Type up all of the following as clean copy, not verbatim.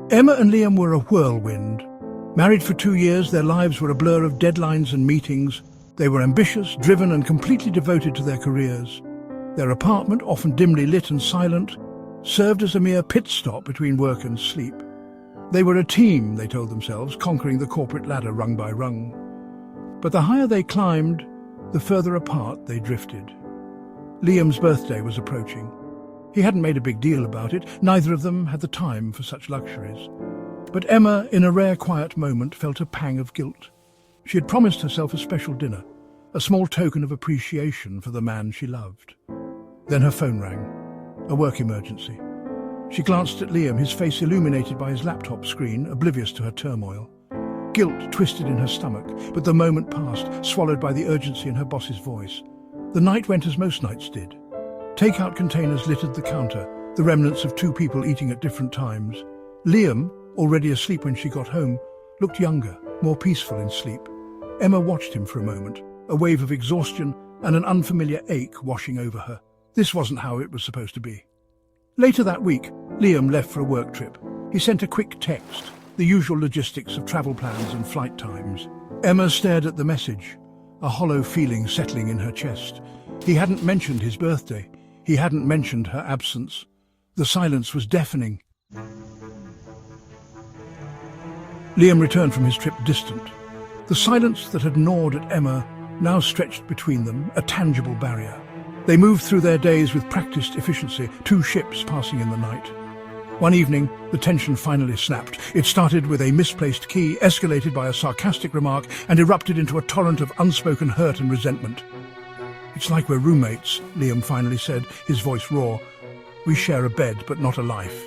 Emma and Liam were a whirlwind. Married for 2 years, their lives were a blur of deadlines and meetings. They were ambitious, driven, and completely devoted to their careers. Their apartment, often dimly lit and silent, served as a mere pit stop between work and sleep. They were a team, they told themselves, conquering the corporate ladder rung by rung. But the higher they climbed, the further apart they drifted. Liam's birthday was approaching. He hadn't made a big deal about it. Neither of them had the time for such luxuries. But Emma, in a rare quiet moment, felt a pang of guilt. She had promised herself a special dinner, a small token of appreciation for the man she loved. Then her phone rang. A work emergency. She glanced at Liam, his face illuminated by his laptop screen, oblivious to her turmoil. Guilt twisted in her stomach, but the moment passed, swallowed by the urgency in her boss's voice. The night went as most nights did. Takeout containers littered the counter, the remnants of 2 people eating at different times. Liam, already asleep when she got home, looked younger, more peaceful in sleep. Emma watched him for a moment, a wave of exhaustion and an unfamiliar ache washing over her. This wasn't how it was supposed to be. Later that week, Liam left for a work trip. He sent a quick text, the usual logistics of travel plans and flight times. Emma stared at the message, a hollow feeling settling in her chest. He hadn't mentioned his birthday. He hadn't mentioned her absence. The silence was deafening. Liam returned from his trip distant. The silence that had gnawed at Emma now stretched between them, a tangible barrier. They moved through their days with practiced efficiency, 2 ships passing in the night. One evening, the tension finally snapped. It started with a misplaced key, escalated by a sarcastic remark, and erupted into a torrent of unspoken hurt and resentment. "It's like we're roommates," Liam finally said, his voice raw. "We share a bed, but not a life."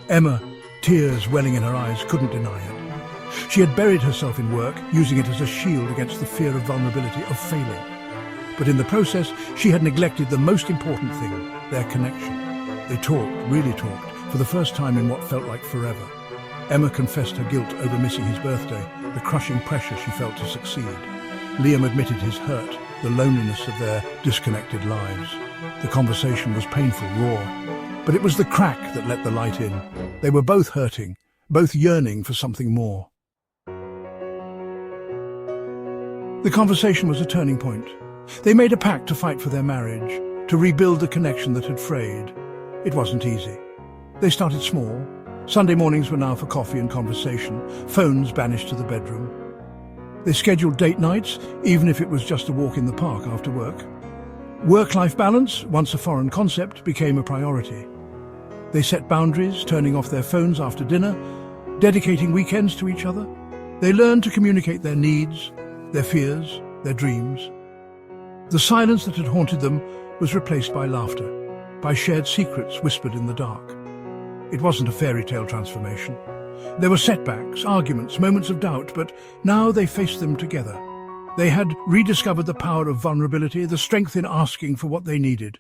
Emma, tears welling in her eyes, couldn't deny it. She had buried herself in work, using it as a shield against the fear of vulnerability, of failing. But in the process, she had neglected the most important thing, their connection. They talked, really talked, for the first time in what felt like forever. Emma confessed her guilt over missing his birthday, the crushing pressure she felt to succeed. Liam admitted his hurt, the loneliness of their disconnected lives. The conversation was painful, raw, but it was the crack that let the light in. They were both hurting, both yearning for something more. The conversation was a turning point. They made a pact to fight for their marriage, to rebuild the connection that had frayed. It wasn't easy. They started small. Sunday mornings were now for coffee and conversation, phones banished to the bedroom. They scheduled date nights, even if it was just a walk in the park after work. Work-life balance, once a foreign concept, became a priority. They set boundaries, turning off their phones after dinner, dedicating weekends to each other. They learned to communicate their needs, their fears, their dreams. The silence that had haunted them was replaced by laughter, by shared secrets whispered in the dark. It wasn't a fairy tale transformation. There were setbacks, arguments, moments of doubt, but now they faced them together. They had rediscovered the power of vulnerability, the strength in asking for what they needed.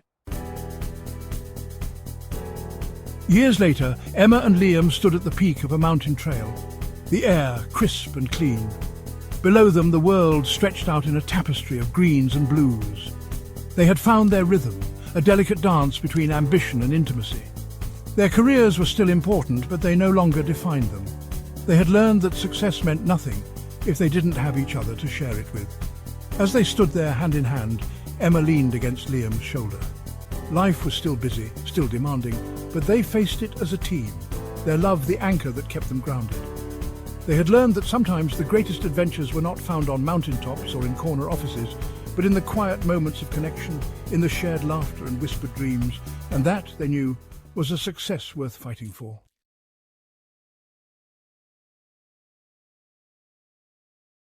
Years later, Emma and Liam stood at the peak of a mountain trail, the air crisp and clean. Below them, the world stretched out in a tapestry of greens and blues. They had found their rhythm, a delicate dance between ambition and intimacy. Their careers were still important, but they no longer defined them. They had learned that success meant nothing if they didn't have each other to share it with. As they stood there hand in hand, Emma leaned against Liam's shoulder. Life was still busy, still demanding, but they faced it as a team, their love the anchor that kept them grounded. They had learned that sometimes the greatest adventures were not found on mountaintops or in corner offices, but in the quiet moments of connection, in the shared laughter and whispered dreams, and that, they knew, was a success worth fighting for.